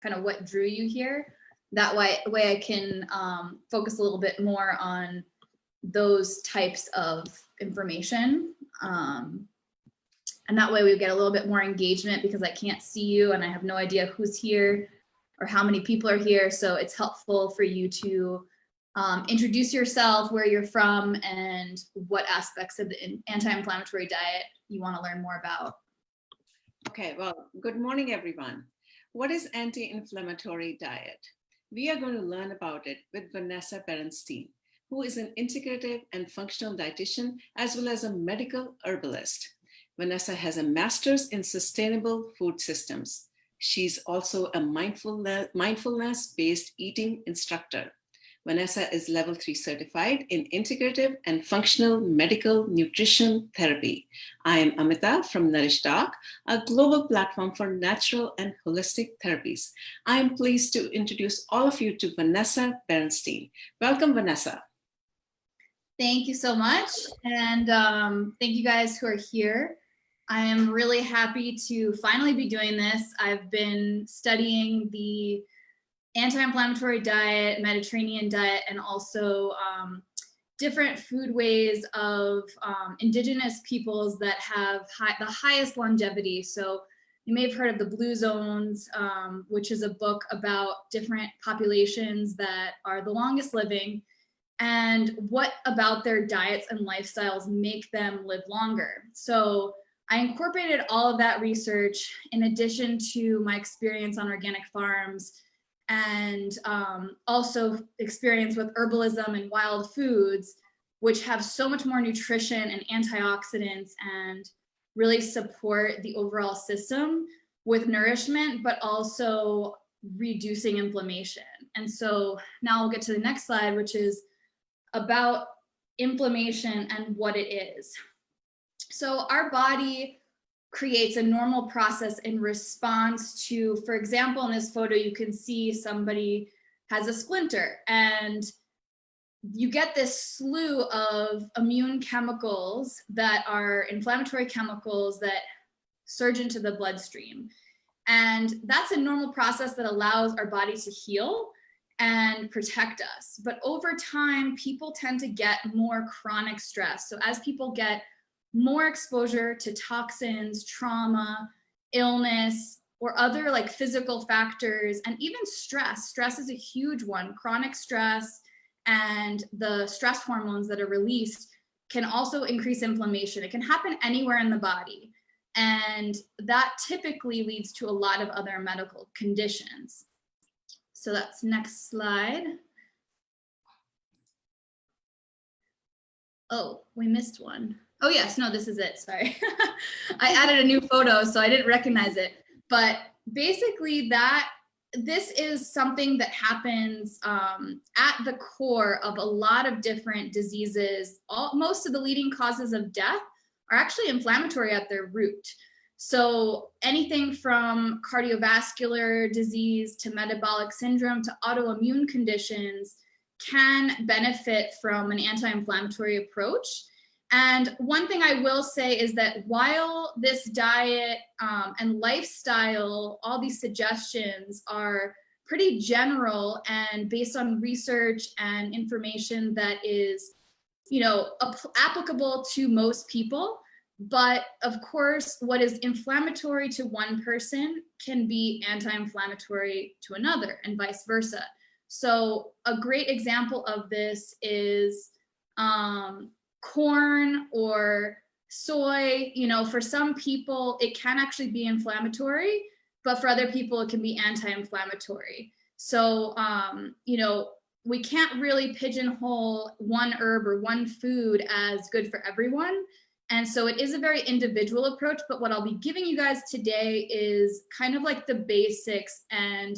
kind of what drew you here. That way I can focus a little bit more on those types of information. And that way we get a little bit more engagement because I can't see you and I have no idea who's here or how many people are here. So it's helpful for you to introduce yourself, where you're from, and what aspects of the anti-inflammatory diet you want to learn more about. Okay, well, good morning, everyone. What is anti-inflammatory diet? We are going to learn about it with Vanessa Bernstein, who is an integrative and functional dietitian, as well as a medical herbalist. Vanessa has a master's in sustainable food systems. She's also a mindfulness-based eating instructor. Vanessa is level 3 certified in integrative and functional medical nutrition therapy. I am Amita from NourishDoc, a global platform for natural and holistic therapies. I am pleased to introduce all of you to Vanessa Bernstein. Welcome, Vanessa. Thank you so much. And thank you guys who are here. I am really happy to finally be doing this. I've been studying the anti-inflammatory diet, Mediterranean diet, and also different food ways of indigenous peoples that have the highest longevity. So you may have heard of the Blue Zones, which is a book about different populations that are the longest living and what about their diets and lifestyles make them live longer. So I incorporated all of that research in addition to my experience on organic farms and also experience with herbalism and wild foods, which have so much more nutrition and antioxidants and really support the overall system with nourishment, but also reducing inflammation. And so now we'll get to the next slide, which is about inflammation and what it is. So our body creates a normal process in response to, for example, in this photo, you can see somebody has a splinter and you get this slew of immune chemicals that are inflammatory chemicals that surge into the bloodstream. And that's a normal process that allows our body to heal and protect us. But over time, people tend to get more chronic stress. So as people get more exposure to toxins, trauma, illness, or other like physical factors, and even stress. Stress is a huge one. Chronic stress and the stress hormones that are released can also increase inflammation. It can happen anywhere in the body. And that typically leads to a lot of other medical conditions. So that's next slide. Oh, we missed one. Oh yes, no, this is it, sorry. I added a new photo, so I didn't recognize it. But basically this is something that happens at the core of a lot of different diseases. Most of the leading causes of death are actually inflammatory at their root. So anything from cardiovascular disease to metabolic syndrome to autoimmune conditions can benefit from an anti-inflammatory approach. And one thing I will say is that while this diet and lifestyle, all these suggestions are pretty general and based on research and information that is, you know, applicable to most people, but of course, what is inflammatory to one person can be anti-inflammatory to another and vice versa. So a great example of this is corn or soy. You know, for some people, it can actually be inflammatory, but for other people, it can be anti-inflammatory. So, you know, we can't really pigeonhole one herb or one food as good for everyone. And so it is a very individual approach, but what I'll be giving you guys today is kind of like the basics and,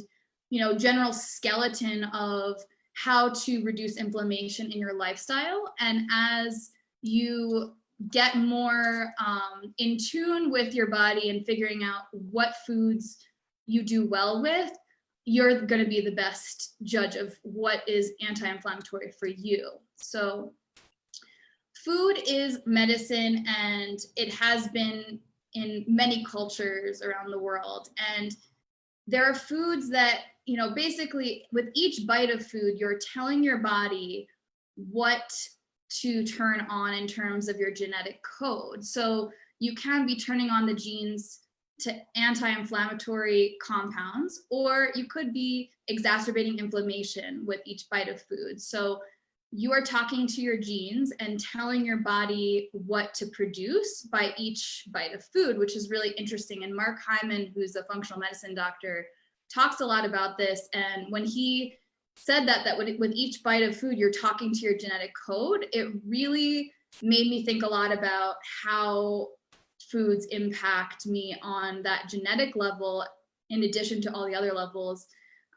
you know, general skeleton of how to reduce inflammation in your lifestyle. And as you get more in tune with your body and figuring out what foods you do well with, you're going to be the best judge of what is anti-inflammatory for you. So food is medicine, and it has been in many cultures around the world. And there are foods that, you know, basically with each bite of food, you're telling your body what to turn on in terms of your genetic code. So you can be turning on the genes to anti-inflammatory compounds, or you could be exacerbating inflammation with each bite of food. So you are talking to your genes and telling your body what to produce by each bite of food, which is really interesting. And Mark Hyman, who's a functional medicine doctor, talks a lot about this. And when he said that with each bite of food, you're talking to your genetic code, it really made me think a lot about how foods impact me on that genetic level, in addition to all the other levels.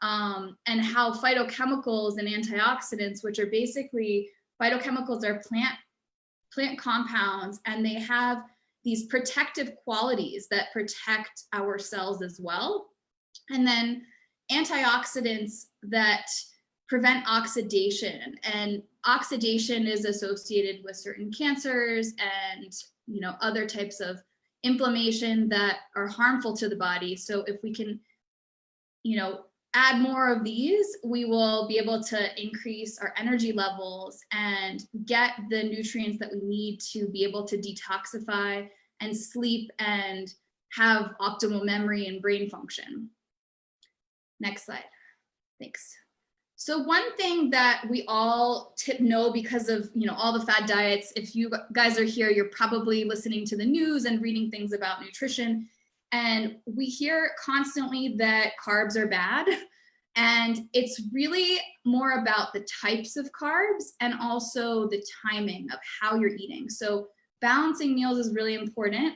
And how phytochemicals and antioxidants, which are basically, phytochemicals are plant compounds, and they have these protective qualities that protect our cells as well. And then antioxidants that prevent oxidation, and oxidation is associated with certain cancers and, you know, other types of inflammation that are harmful to the body. So if we can, you know, add more of these, we will be able to increase our energy levels and get the nutrients that we need to be able to detoxify and sleep and have optimal memory and brain function. Next slide. Thanks. So one thing that we all know because of, you know, all the fad diets, if you guys are here, you're probably listening to the news and reading things about nutrition. And we hear constantly that carbs are bad. And it's really more about the types of carbs and also the timing of how you're eating. So balancing meals is really important.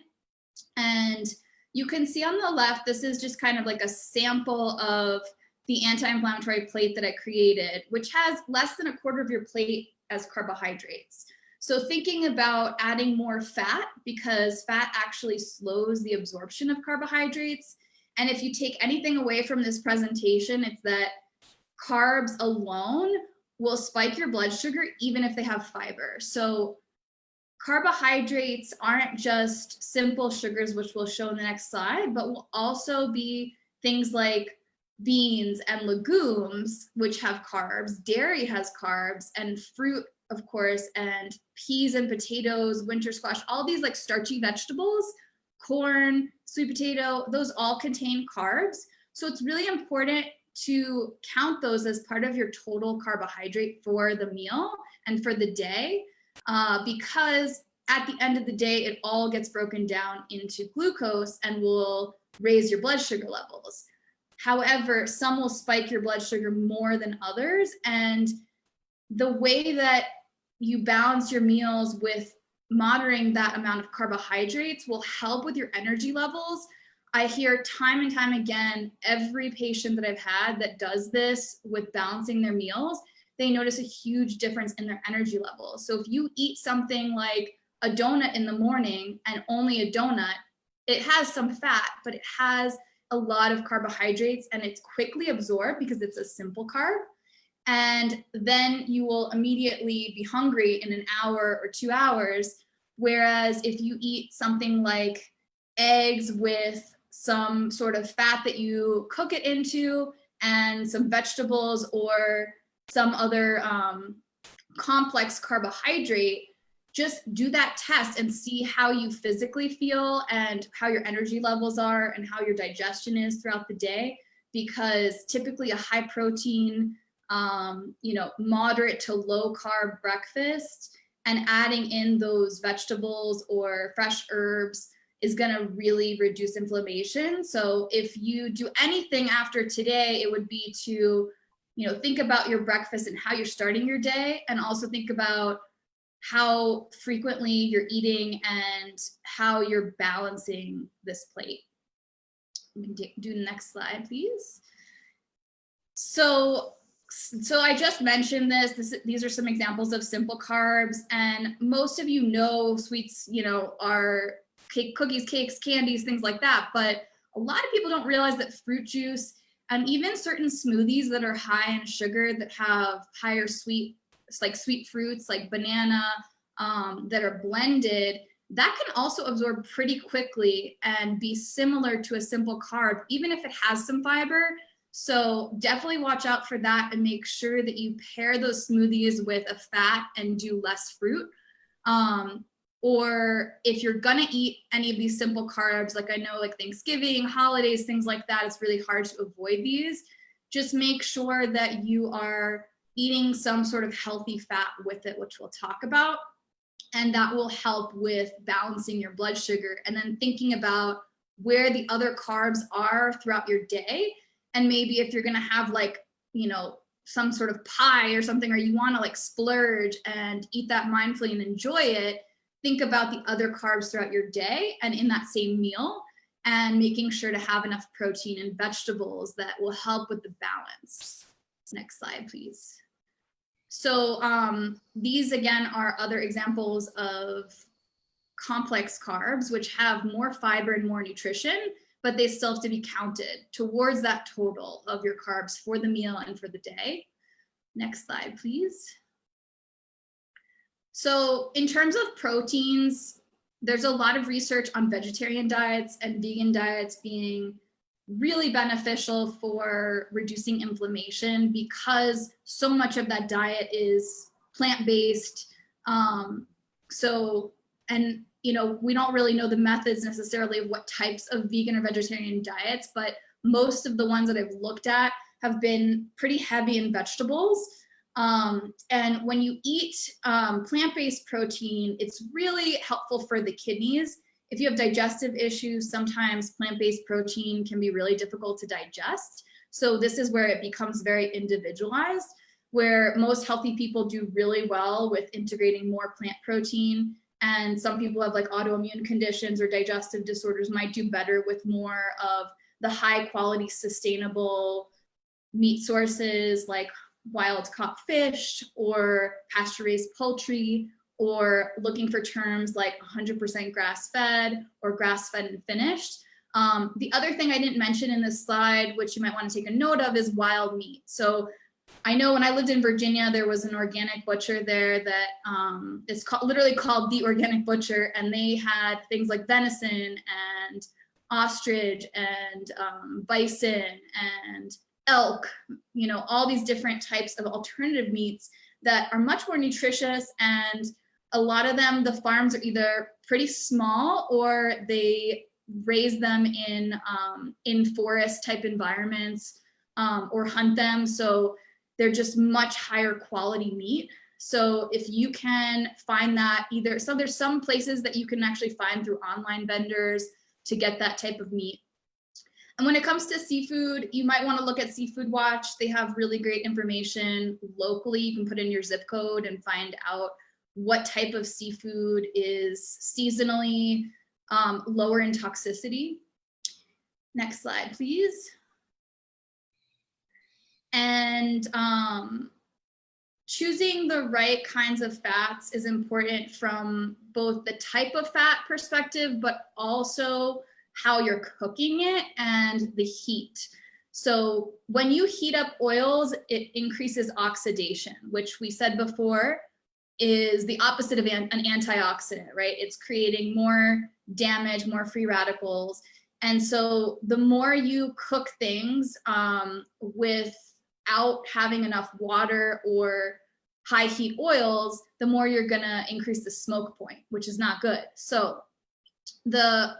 And you can see on the left, this is just kind of like a sample of the anti-inflammatory plate that I created, which has less than a quarter of your plate as carbohydrates. So thinking about adding more fat, because fat actually slows the absorption of carbohydrates. And if you take anything away from this presentation, it's that carbs alone will spike your blood sugar even if they have fiber. So carbohydrates aren't just simple sugars, which we'll show in the next slide, but will also be things like beans and legumes, which have carbs, dairy has carbs, and fruit, of course, and peas and potatoes, winter squash, all these like starchy vegetables, corn, sweet potato, those all contain carbs. So it's really important to count those as part of your total carbohydrate for the meal and for the day, because at the end of the day, it all gets broken down into glucose and will raise your blood sugar levels. However, some will spike your blood sugar more than others. And the way that you balance your meals with monitoring that amount of carbohydrates will help with your energy levels. I hear time and time again, every patient that I've had that does this with balancing their meals, they notice a huge difference in their energy levels. So if you eat something like a donut in the morning and only a donut, it has some fat, but it has a lot of carbohydrates and it's quickly absorbed because it's a simple carb. And then you will immediately be hungry in an hour or 2 hours. Whereas if you eat something like eggs with some sort of fat that you cook it into and some vegetables or some other complex carbohydrate, just do that test and see how you physically feel and how your energy levels are and how your digestion is throughout the day. Because typically a high protein, you know, moderate to low carb breakfast and adding in those vegetables or fresh herbs is going to really reduce inflammation. So if you do anything after today, it would be to, you know, think about your breakfast and how you're starting your day, and also think about how frequently you're eating and how you're balancing this plate. We can do the next slide, please. So I just mentioned these are some examples of simple carbs, and most of you know sweets, you know, are cookies, cakes, candies, things like that. But a lot of people don't realize that fruit juice and even certain smoothies that are high in sugar, that have higher sweet, like sweet fruits like banana, that are blended, that can also absorb pretty quickly and be similar to a simple carb, even if it has some fiber. So definitely watch out for that and make sure that you pair those smoothies with a fat and do less fruit. Or if you're gonna eat any of these simple carbs, like I know like Thanksgiving, holidays, things like that, it's really hard to avoid these. Just make sure that you are eating some sort of healthy fat with it, which we'll talk about. And that will help with balancing your blood sugar. And then thinking about where the other carbs are throughout your day. And maybe if you're gonna have like, you know, some sort of pie or something, or you wanna like splurge and eat that mindfully and enjoy it, think about the other carbs throughout your day and in that same meal, and making sure to have enough protein and vegetables that will help with the balance. Next slide, please. So these again are other examples of complex carbs, which have more fiber and more nutrition, but they still have to be counted towards that total of your carbs for the meal and for the day. Next slide, please. So in terms of proteins, there's a lot of research on vegetarian diets and vegan diets being really beneficial for reducing inflammation, because so much of that diet is plant-based. And you know, we don't really know the methods necessarily of what types of vegan or vegetarian diets, but most of the ones that I've looked at have been pretty heavy in vegetables. And when you eat plant-based protein, it's really helpful for the kidneys. If you have digestive issues, sometimes plant-based protein can be really difficult to digest. So this is where it becomes very individualized, where most healthy people do really well with integrating more plant protein. And some people have like autoimmune conditions or digestive disorders might do better with more of the high quality sustainable meat sources like wild caught fish or pasture raised poultry, or looking for terms like 100% grass-fed or grass-fed and finished. The other thing I didn't mention in this slide, which you might want to take a note of, is wild meat. So I know when I lived in Virginia, there was an organic butcher there that is literally called The Organic Butcher, and they had things like venison and ostrich and bison and elk, you know, all these different types of alternative meats that are much more nutritious. And a lot of them, the farms are either pretty small or they raise them in forest type environments or hunt them. So they're just much higher quality meat. So if you can find that so there's some places that you can actually find through online vendors to get that type of meat. And when it comes to seafood, you might want to look at Seafood Watch. They have really great information locally. You can put in your zip code and find out what type of seafood is seasonally lower in toxicity. Next slide, please. And choosing the right kinds of fats is important from both the type of fat perspective, but also how you're cooking it and the heat. So when you heat up oils, it increases oxidation, which we said before is the opposite of an antioxidant, right? It's creating more damage, more free radicals. And so the more you cook things without having enough water or high heat oils, the more you're gonna increase the smoke point, which is not good. So the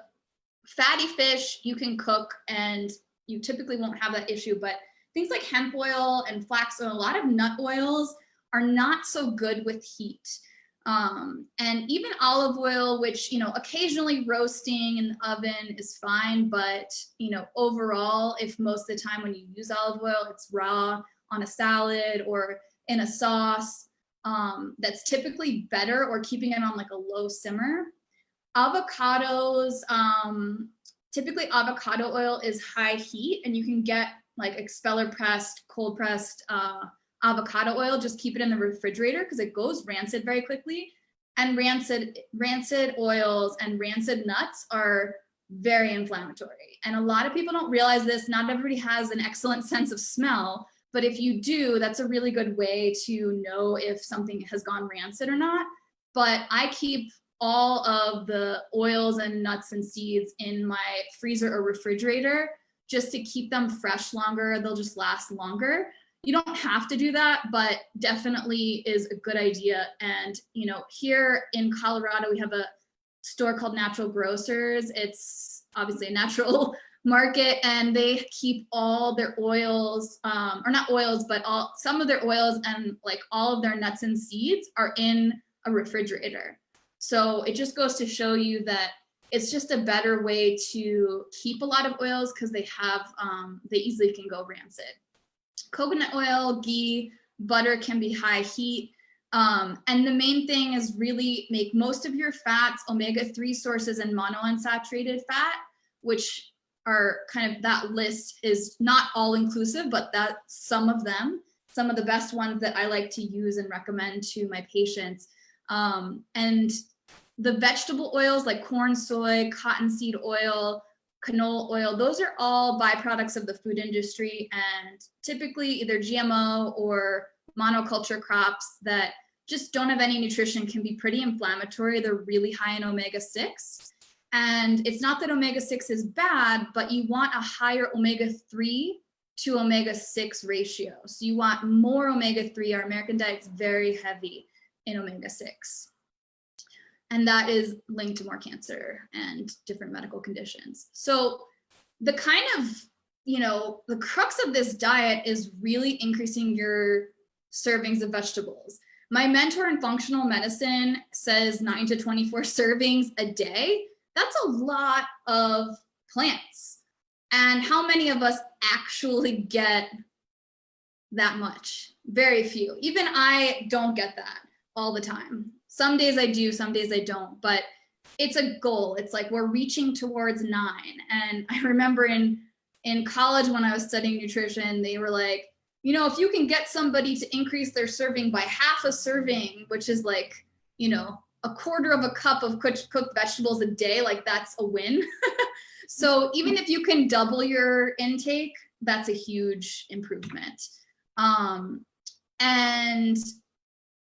fatty fish you can cook and you typically won't have that issue, but things like hemp oil and flax oil, a lot of nut oils are not so good with heat. And even olive oil, which, you know, occasionally roasting in the oven is fine, but, you know, overall, if most of the time when you use olive oil, it's raw on a salad or in a sauce, that's typically better, or keeping it on like a low simmer. Avocados, typically avocado oil is high heat, and you can get like expeller pressed, cold pressed avocado oil. Just keep it in the refrigerator because it goes rancid very quickly. And rancid oils and rancid nuts are very inflammatory. And a lot of people don't realize this. Not everybody has an excellent sense of smell, but if you do, that's a really good way to know if something has gone rancid or not. But I keep all of the oils and nuts and seeds in my freezer or refrigerator just to keep them fresh longer. They'll just last longer. You don't have to do that, but definitely is a good idea. And, you know, here in Colorado, we have a store called Natural Grocers. It's obviously a natural market, and they keep all their oils, or not oils, but some of their oils and like all of their nuts and seeds are in a refrigerator. So it just goes to show you that it's just a better way to keep a lot of oils, because they easily can go rancid. Coconut oil, ghee, butter can be high heat. And the main thing is really make most of your fats omega-3 sources and mono-unsaturated fat, which are kind of, that list is not all inclusive, but that's some of them, some of the best ones that I like to use and recommend to my patients. And the vegetable oils like corn, soy, cottonseed oil, canola oil, those are all byproducts of the food industry, and typically either GMO or monoculture crops that just don't have any nutrition, can be pretty inflammatory. They're really high in omega-6. And it's not that omega-6 is bad, but you want a higher omega-3 to omega-6 ratio. So you want more omega-3. Our American diet's very heavy in omega-6. And that is linked to more cancer and different medical conditions. So the kind of, you know, the crux of this diet is really increasing your servings of vegetables. My mentor in functional medicine says 9 to 24 servings a day. That's a lot of plants. And how many of us actually get that much? Very few. Even I don't get that all the time. Some days I do, some days I don't, but it's a goal. It's like we're reaching towards 9. And I remember in college when I was studying nutrition, they were like, you know, if you can get somebody to increase their serving by half a serving, which is like, you know, a quarter of a cup of cooked vegetables a day, like that's a win. So even if you can double your intake, that's a huge improvement. And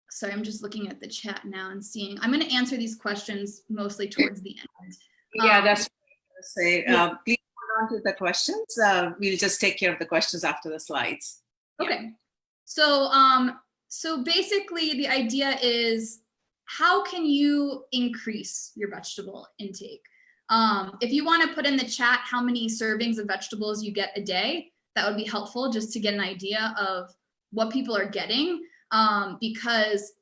sorry, I'm just looking at the chat now and seeing, I'm going to answer these questions mostly towards the end. Yeah, that's what I was going to say. Yeah. Please hold on to the questions. We'll just take care of the questions after the slides. Okay. So, so basically the idea is, how can you increase your vegetable intake? If you want to put in the chat how many servings of vegetables you get a day, that would be helpful just to get an idea of what people are getting. Because,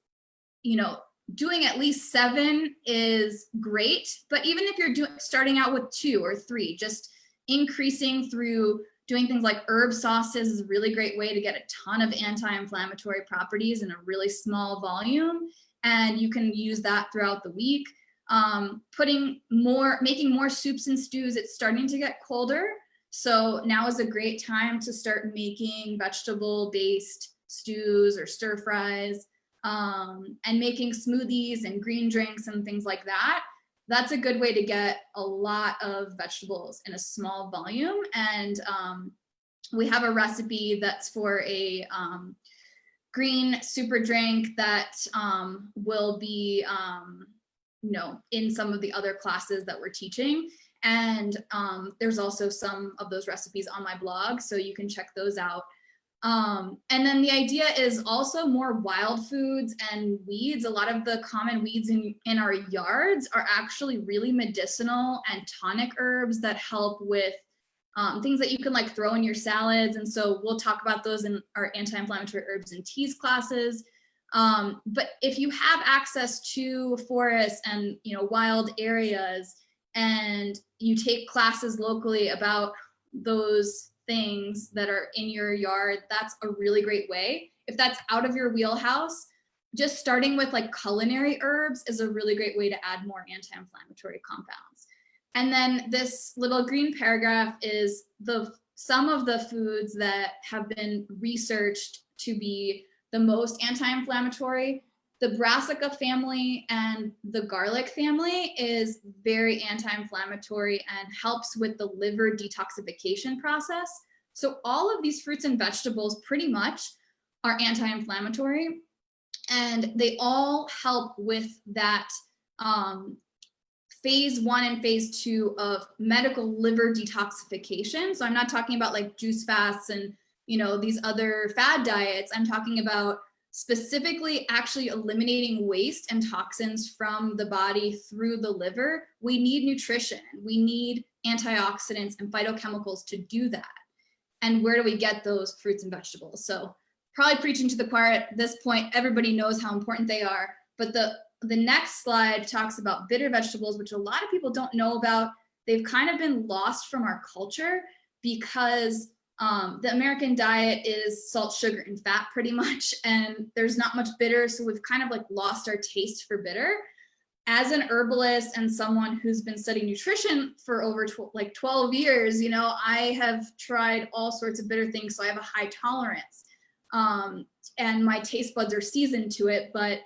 you know, doing at least 7 is great, but even if you're starting out with 2 or 3, just increasing through doing things like herb sauces is a really great way to get a ton of anti-inflammatory properties in a really small volume. And you can use that throughout the week. Making more soups and stews. It's starting to get colder, so now is a great time to start making vegetable-based stews or stir fries, and making smoothies and green drinks and things like that. That's a good way to get a lot of vegetables in a small volume. And we have a recipe that's for a green super drink that will be you know, in some of the other classes that we're teaching. And there's also some of those recipes on my blog, so you can check those out. And then the idea is also more wild foods and weeds. A lot of the common weeds in our yards are actually really medicinal and tonic herbs that help with things that you can like throw in your salads. And so we'll talk about those in our anti-inflammatory herbs and teas classes. But if you have access to forests and, you know, wild areas, and you take classes locally about those things that are in your yard, that's a really great way. If that's out of your wheelhouse, just starting with like culinary herbs is a really great way to add more anti-inflammatory compounds. And then this little green paragraph is some of the foods that have been researched to be the most anti-inflammatory. The brassica family and the garlic family is very anti-inflammatory and helps with the liver detoxification process. So all of these fruits and vegetables pretty much are anti-inflammatory, and they all help with that phase 1 and phase 2 of medical liver detoxification. So I'm not talking about like juice fasts and, you know, these other fad diets. I'm talking about specifically actually eliminating waste and toxins from the body through the liver. We need nutrition. We need antioxidants and phytochemicals to do that. And where do we get those? Fruits and vegetables. So probably preaching to the choir at this point, everybody knows how important they are. But the next slide talks about bitter vegetables, which a lot of people don't know about. They've kind of been lost from our culture because the American diet is salt, sugar, and fat pretty much, and there's not much bitter, so we've kind of like lost our taste for bitter. As an herbalist and someone who's been studying nutrition for over 12 years, you know, I have tried all sorts of bitter things, so I have a high tolerance, and my taste buds are seasoned to it, but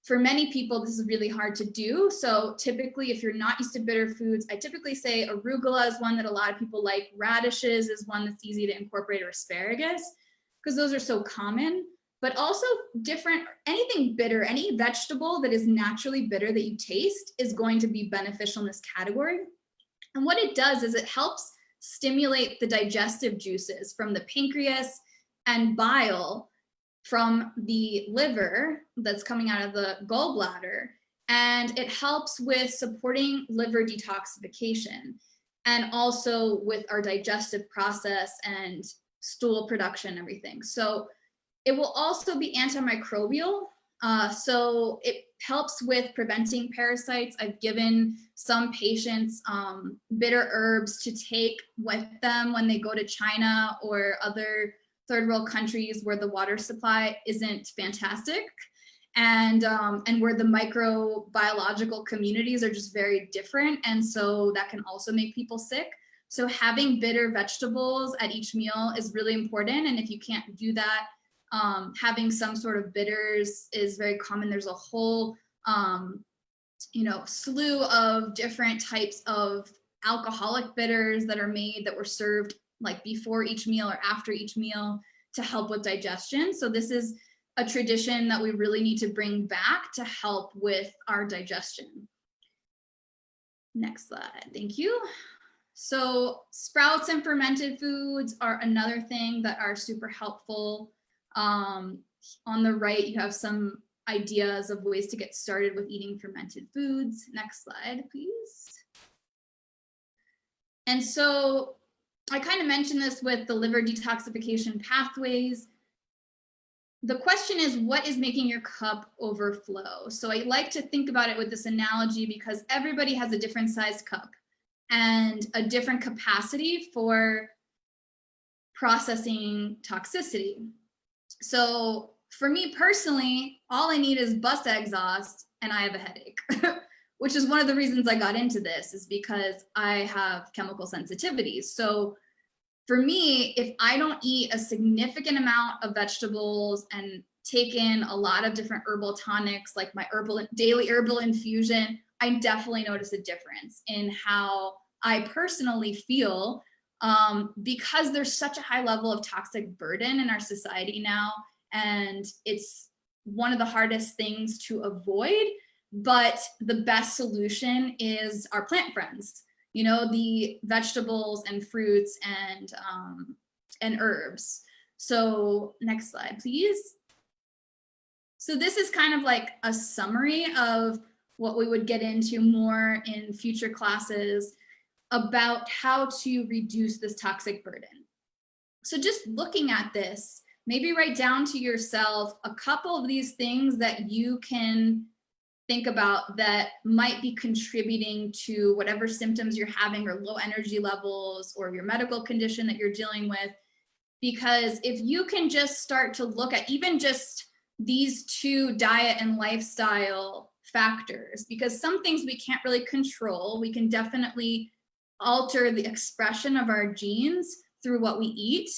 for many people, this is really hard to do. So typically, if you're not used to bitter foods, I typically say arugula is one that a lot of people like. Radishes is one that's easy to incorporate, or asparagus, because those are so common. But also anything bitter, any vegetable that is naturally bitter that you taste is going to be beneficial in this category. And what it does is it helps stimulate the digestive juices from the pancreas and bile from the liver that's coming out of the gallbladder, and it helps with supporting liver detoxification and also with our digestive process and stool production and everything. So it will also be antimicrobial. So it helps with preventing parasites. I've given some patients bitter herbs to take with them when they go to China or other third world countries where the water supply isn't fantastic, and where the microbiological communities are just very different, and so that can also make people sick. So having bitter vegetables at each meal is really important, and if you can't do that, having some sort of bitters is very common. There's a whole slew of different types of alcoholic bitters that are made that were served like before each meal or after each meal to help with digestion. So this is a tradition that we really need to bring back to help with our digestion. Next slide, thank you. So sprouts and fermented foods are another thing that are super helpful. On the right, you have some ideas of ways to get started with eating fermented foods. Next slide, please. And so I kind of mentioned this with the liver detoxification pathways. The question is, what is making your cup overflow? So I like to think about it with this analogy because everybody has a different sized cup and a different capacity for processing toxicity. So for me personally, all I need is bus exhaust and I have a headache, which is one of the reasons I got into this, is because I have chemical sensitivities. So for me, if I don't eat a significant amount of vegetables and take in a lot of different herbal tonics, like my daily herbal infusion, I definitely notice a difference in how I personally feel, because there's such a high level of toxic burden in our society now, and it's one of the hardest things to avoid. But the best solution is our plant friends, you know, the vegetables and fruits and herbs. So next slide, please. So this is kind of like a summary of what we would get into more in future classes about how to reduce this toxic burden. So just looking at this, maybe write down to yourself a couple of these things that you can think about that might be contributing to whatever symptoms you're having, or low energy levels, or your medical condition that you're dealing with. Because if you can just start to look at even just these two diet and lifestyle factors, because some things we can't really control, we can definitely alter the expression of our genes through what we eat,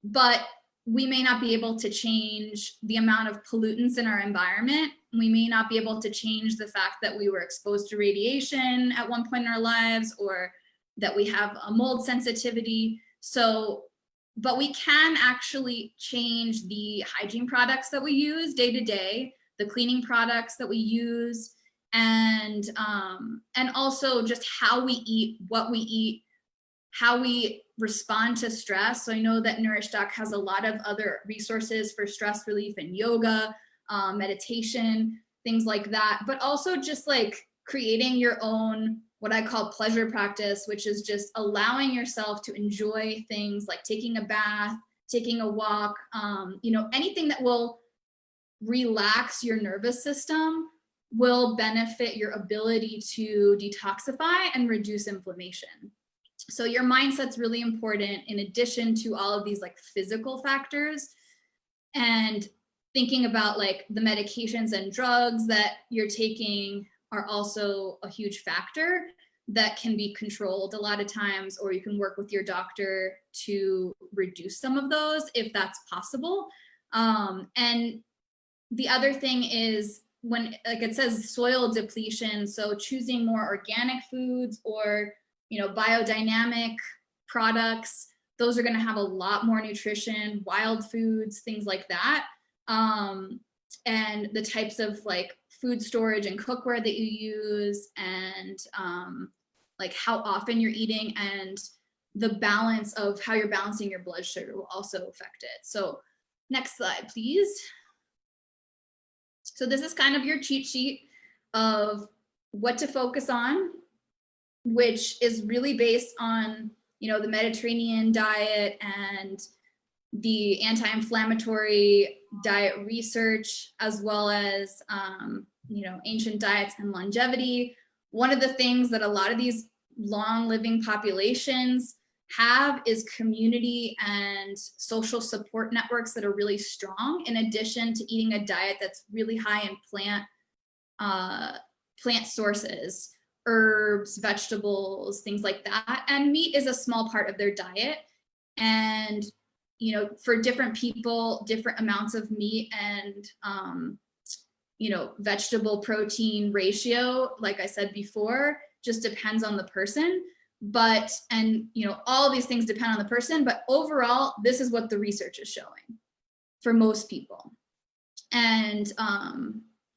but we may not be able to change the amount of pollutants in our environment. We may not be able to change the fact that we were exposed to radiation at one point in our lives, or that we have a mold sensitivity. So, but we can actually change the hygiene products that we use day to day, the cleaning products that we use, and also just how we eat, what we eat, how we respond to stress. So I know that Nourish Doc has a lot of other resources for stress relief and yoga, meditation, things like that, but also just like creating your own, what I call pleasure practice, which is just allowing yourself to enjoy things like taking a bath, taking a walk, anything that will relax your nervous system will benefit your ability to detoxify and reduce inflammation. So your mindset's really important in addition to all of these like physical factors, and thinking about like the medications and drugs that you're taking are also a huge factor that can be controlled a lot of times, or you can work with your doctor to reduce some of those if that's possible. And the other thing is when, like it says, soil depletion, so choosing more organic foods or biodynamic products, those are going to have a lot more nutrition, wild foods, things like that. And the types of like food storage and cookware that you use, and like how often you're eating, and the balance of how you're balancing your blood sugar will also affect it. So next slide, please. So this is kind of your cheat sheet of what to focus on, which is really based on, the Mediterranean diet and the anti-inflammatory diet research, as well as, ancient diets and longevity. One of the things that a lot of these long living populations have is community and social support networks that are really strong, in addition to eating a diet that's really high in plant sources, herbs, vegetables, things like that. And meat is a small part of their diet. And, for different people, different amounts of meat and, vegetable protein ratio, like I said before, just depends on the person. But, all of these things depend on the person, but overall, this is what the research is showing for most people. And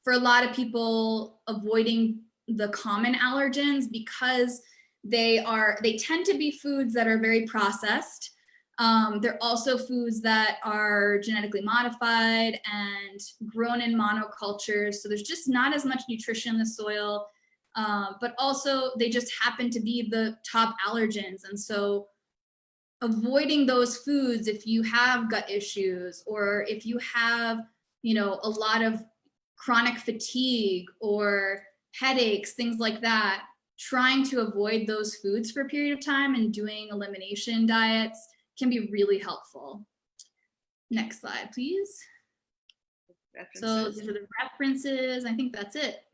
for a lot of people, avoiding the common allergens, because they tend to be foods that are very processed. They're also foods that are genetically modified and grown in monocultures. So there's just not as much nutrition in the soil. But also they just happen to be the top allergens. And so avoiding those foods, if you have gut issues, or if you have, a lot of chronic fatigue or headaches, things like that, trying to avoid those foods for a period of time and doing elimination diets can be really helpful. Next slide, please. So these are the references. I think that's it.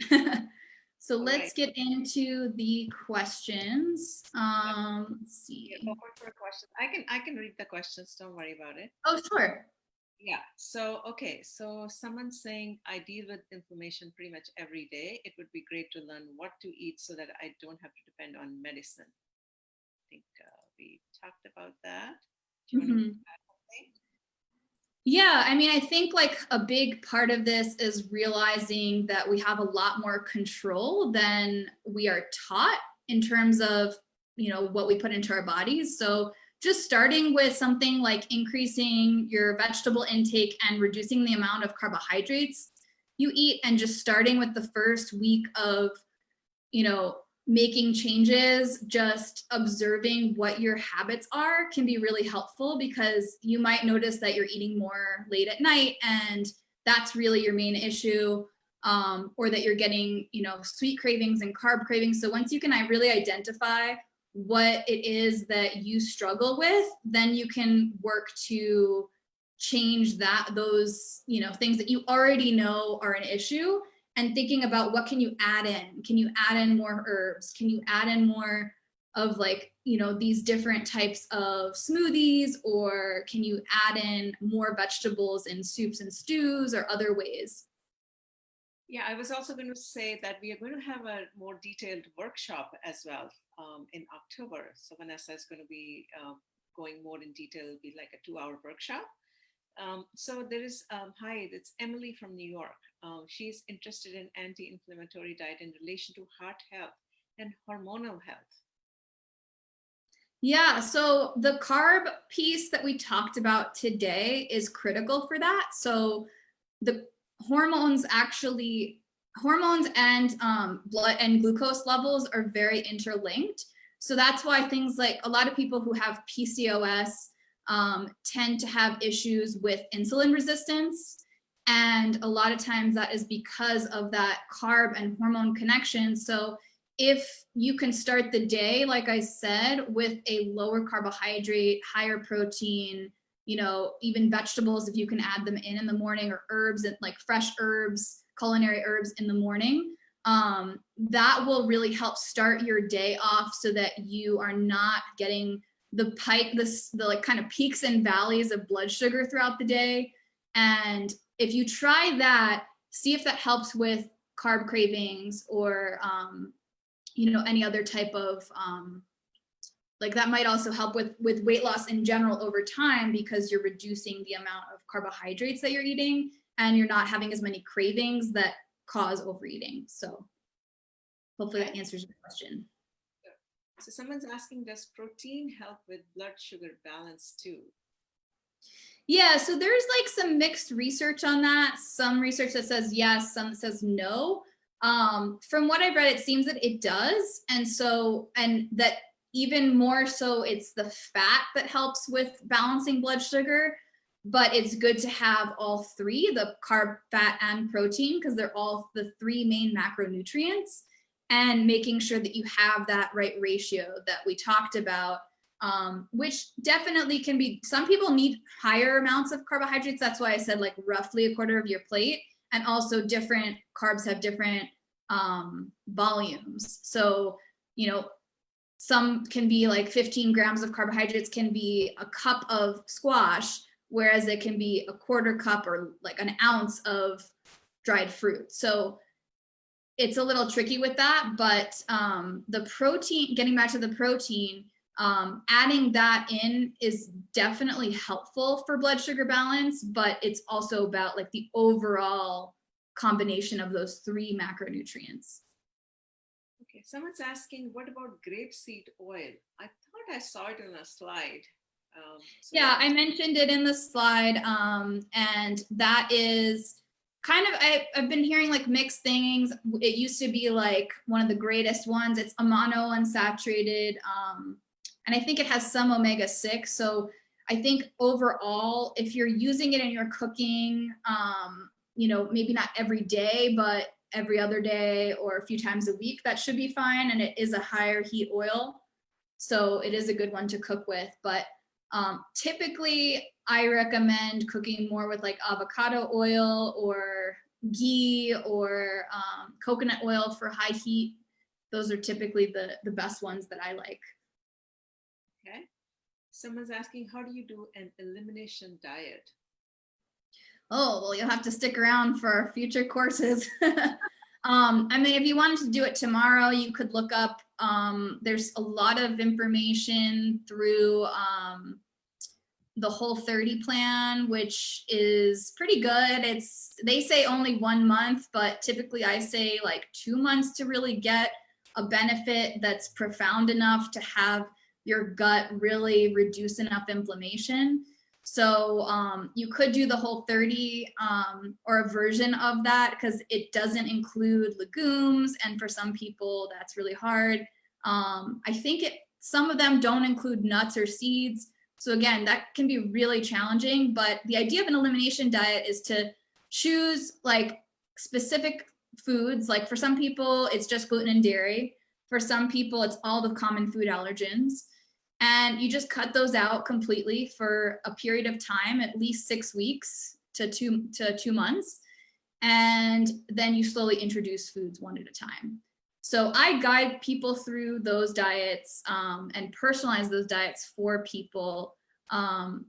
So let's get into the questions. Let's see. For questions. I can read the questions. Don't worry about it. Oh, sure. Yeah. So, okay. So someone's saying, I deal with inflammation pretty much every day. It would be great to learn what to eat so that I don't have to depend on medicine. I think we talked about that. Do you want to add something? Yeah, I mean, I think like a big part of this is realizing that we have a lot more control than we are taught in terms of, what we put into our bodies. So just starting with something like increasing your vegetable intake and reducing the amount of carbohydrates you eat, and just starting with the first week of, making changes, just observing what your habits are can be really helpful, because you might notice that you're eating more late at night and that's really your main issue, or that you're getting, sweet cravings and carb cravings. So once you can really identify what it is that you struggle with, then you can work to change those, things that you already know are an issue, and thinking about what can you add in? Can you add in more herbs? Can you add in more of like, these different types of smoothies, or can you add in more vegetables in soups and stews or other ways? Yeah, I was also going to say that we are going to have a more detailed workshop as well in October. So Vanessa is going to be going more in detail. It'll be like a 2-hour workshop. So there is, hi, it's Emily from New York. She's interested in anti-inflammatory diet in relation to heart health and hormonal health. Yeah, so the carb piece that we talked about today is critical for that. So the hormones and blood and glucose levels are very interlinked. So that's why things like a lot of people who have PCOS tend to have issues with insulin resistance. And a lot of times that is because of that carb and hormone connection. So if you can start the day, like I said, with a lower carbohydrate, higher protein, even vegetables, if you can add them in the morning, or herbs, and like fresh herbs, culinary herbs in the morning, that will really help start your day off so that you are not getting the like kind of peaks and valleys of blood sugar throughout the day. And if you try that, see if that helps with carb cravings or, any other type of, like that might also help with weight loss in general over time, because you're reducing the amount of carbohydrates that you're eating and you're not having as many cravings that cause overeating. So hopefully that answers your question. So someone's asking, does protein help with blood sugar balance too? Yeah, so there's like some mixed research on that. Some research that says yes, some that says no. From what I've read, it seems that it does. And that even more so, it's the fat that helps with balancing blood sugar, but it's good to have all three, the carb, fat, and protein, because they're all the three main macronutrients, and making sure that you have that right ratio that we talked about, which definitely can be, some people need higher amounts of carbohydrates. That's why I said like roughly a quarter of your plate. And also different carbs have different volumes. So, some can be like 15 grams of carbohydrates can be a cup of squash, whereas it can be a quarter cup or like an ounce of dried fruit. So it's a little tricky with that, but the protein, getting back to the protein, adding that in is definitely helpful for blood sugar balance, but it's also about like the overall combination of those three macronutrients. Okay, someone's asking, what about grape seed oil? I thought I saw it in a slide. Yeah, I mentioned it in the slide, and that is kind of, I've been hearing like mixed things. It used to be like one of the greatest ones. It's a mono-unsaturated, and I think it has some omega-6. So I think overall, if you're using it in your cooking, maybe not every day, but every other day or a few times a week, that should be fine. And it is a higher heat oil, so it is a good one to cook with. But typically I recommend cooking more with like avocado oil or ghee or coconut oil for high heat. Those are typically the best ones that I like. Okay. Someone's asking, how do you do an elimination diet? Oh, well, you'll have to stick around for our future courses. If you wanted to do it tomorrow, you could look up, there's a lot of information through the Whole30 plan, which is pretty good. They say only 1 month, but typically I say like 2 months to really get a benefit that's profound enough to have your gut really reduce enough inflammation. So you could do the Whole30 or a version of that, because it doesn't include legumes, and for some people that's really hard. I think some of them don't include nuts or seeds. So again, that can be really challenging, but the idea of an elimination diet is to choose like specific foods. Like for some people, it's just gluten and dairy. For some people, it's all the common food allergens. And you just cut those out completely for a period of time, at least 6 weeks to 2 months. And then you slowly introduce foods one at a time. So I guide people through those diets and personalize those diets for people. And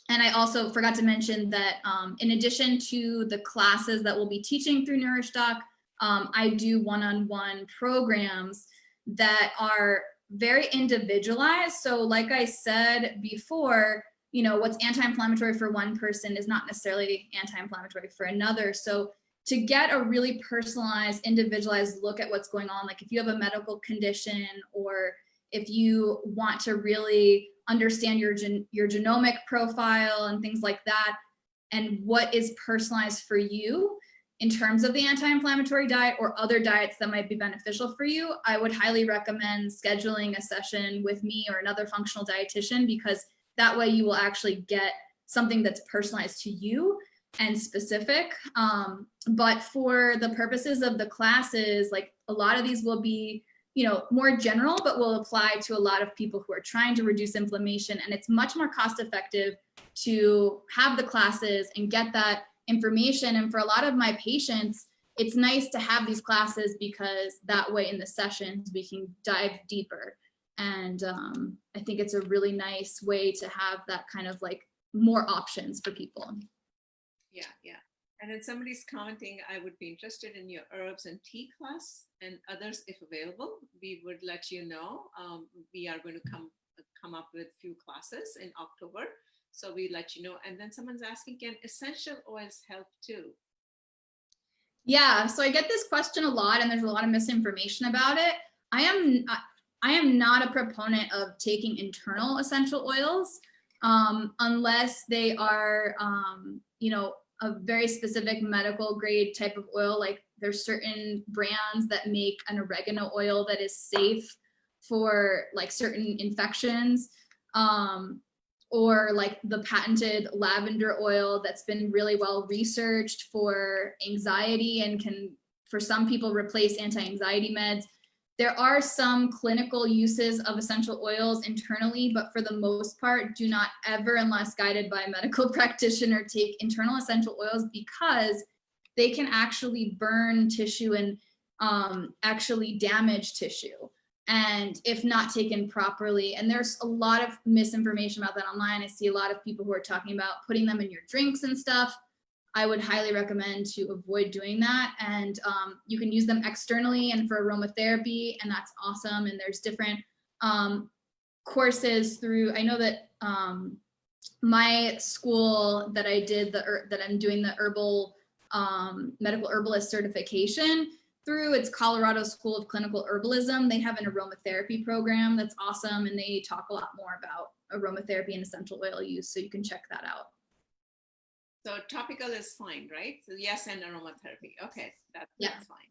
I also forgot to mention that in addition to the classes that we'll be teaching through NourishDoc, I do one-on-one programs that are very individualized. So like I said before, what's anti-inflammatory for one person is not necessarily anti-inflammatory for another. So to get a really personalized, individualized look at what's going on. Like if you have a medical condition, or if you want to really understand your genomic profile and things like that, and what is personalized for you in terms of the anti-inflammatory diet or other diets that might be beneficial for you, I would highly recommend scheduling a session with me or another functional dietitian, because that way you will actually get something that's personalized to you and specific. But for the purposes of the classes, like a lot of these will be, you know, more general, but will apply to a lot of people who are trying to reduce inflammation. And it's much more cost effective to have the classes and get that information. And for a lot of my patients, it's nice to have these classes, because that way in the sessions we can dive deeper. And I think it's a really nice way to have that kind of like more options for people. Yeah, yeah. And then somebody's commenting, I would be interested in your herbs and tea class, and others if available. We would let you know. We are going to come up with a few classes in October. So we let you know. And then someone's asking, can essential oils help too? Yeah, so I get this question a lot, and there's a lot of misinformation about it. I am not a proponent of taking internal essential oils unless they are, you know, a very specific medical grade type of oil. Like there's certain brands that make an oregano oil that is safe for like certain infections, or like the patented lavender oil that's been really well researched for anxiety and can, for some people, replace anti-anxiety meds. There are some clinical uses of essential oils internally, but for the most part, do not ever, unless guided by a medical practitioner, take internal essential oils, because they can actually burn tissue and actually damage tissue, and if not taken properly. And there's a lot of misinformation about that online. I see a lot of people who are talking about putting them in your drinks and stuff. I would highly recommend to avoid doing that. And you can use them externally and for aromatherapy, and that's awesome. And there's different courses through, I know that my school that I did, that I'm doing the herbal medical herbalist certification through, it's Colorado School of Clinical Herbalism. They have an aromatherapy program that's awesome, and they talk a lot more about aromatherapy and essential oil use, so you can check that out. So topical is fine, right? So yes, and aromatherapy. Okay, that's fine.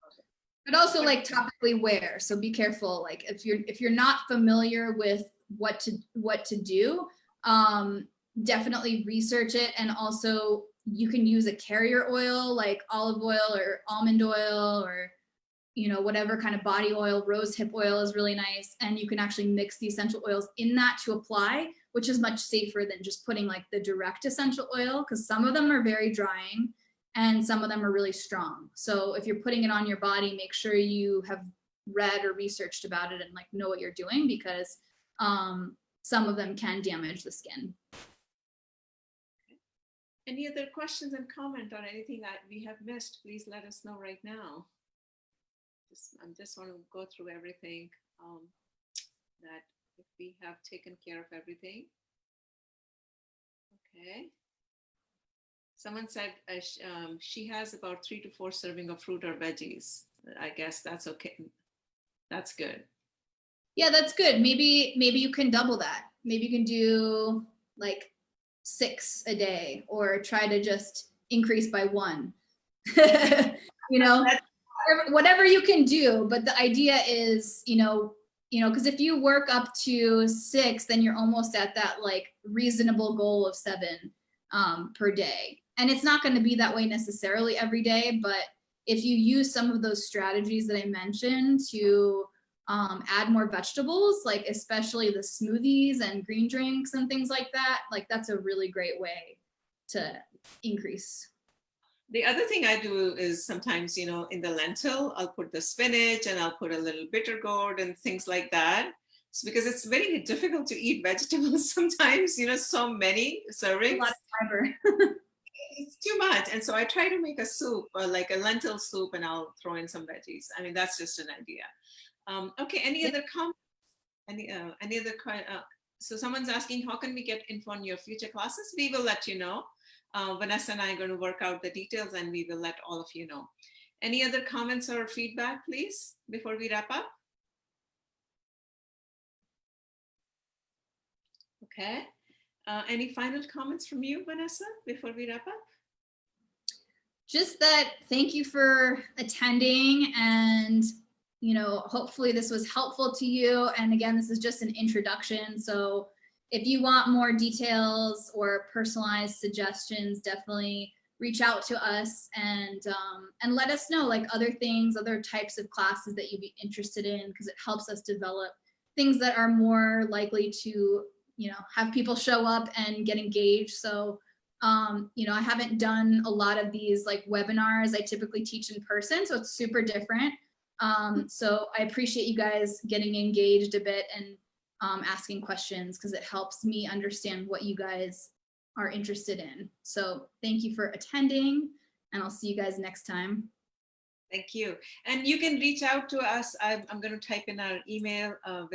Okay. But also like topically wear. So be careful. Like if you're not familiar with what to do, definitely research it. And also you can use a carrier oil like olive oil or almond oil, or you know, whatever kind of body oil. Rose hip oil is really nice, and you can actually mix the essential oils in that to apply, which is much safer than just putting like the direct essential oil, because some of them are very drying and some of them are really strong. So if you're putting it on your body, make sure you have read or researched about it and like know what you're doing, because some of them can damage the skin. Any other questions and comment on anything that we have missed? Please let us know right now. I just want to go through everything that if we have taken care of everything. Okay. Someone said she has about 3 to 4 serving of fruit or veggies. I guess that's okay. That's good. Yeah, that's good. Maybe you can double that. Maybe you can do like 6 a day, or try to just increase by 1. You know, whatever you can do. But the idea is, you know, because if you work up to 6, then you're almost at that like reasonable goal of 7 per day. And it's not going to be that way necessarily every day, but if you use some of those strategies that I mentioned to add more vegetables, like especially the smoothies and green drinks and things like that, like that's a really great way to increase. The other thing I do is sometimes, you know, in the lentil, I'll put the spinach and I'll put a little bitter gourd and things like that. It's because it's very difficult to eat vegetables sometimes, you know, so many servings. A lot of fiber. It's too much. And so I try to make a soup, or like a lentil soup, and I'll throw in some veggies. I mean, that's just an idea. Okay, any other comments? Any other so someone's asking, how can we get info on your future classes? We will let you know. Vanessa and I are going to work out the details and we will let all of you know. Any other comments or feedback, please, before we wrap up? Okay. Any final comments from you, Vanessa, before we wrap up? Just that, thank you for attending, and hopefully this was helpful to you. And again, this is just an introduction. So if you want more details or personalized suggestions, definitely reach out to us and let us know like other things, other types of classes that you'd be interested in, because it helps us develop things that are more likely to, have people show up and get engaged. So I haven't done a lot of these like webinars. I typically teach in person, so it's super different. So I appreciate you guys getting engaged a bit and asking questions, because it helps me understand what you guys are interested in. So thank you for attending, and I'll see you guys next time. Thank you. And you can reach out to us. I'm going to type in our email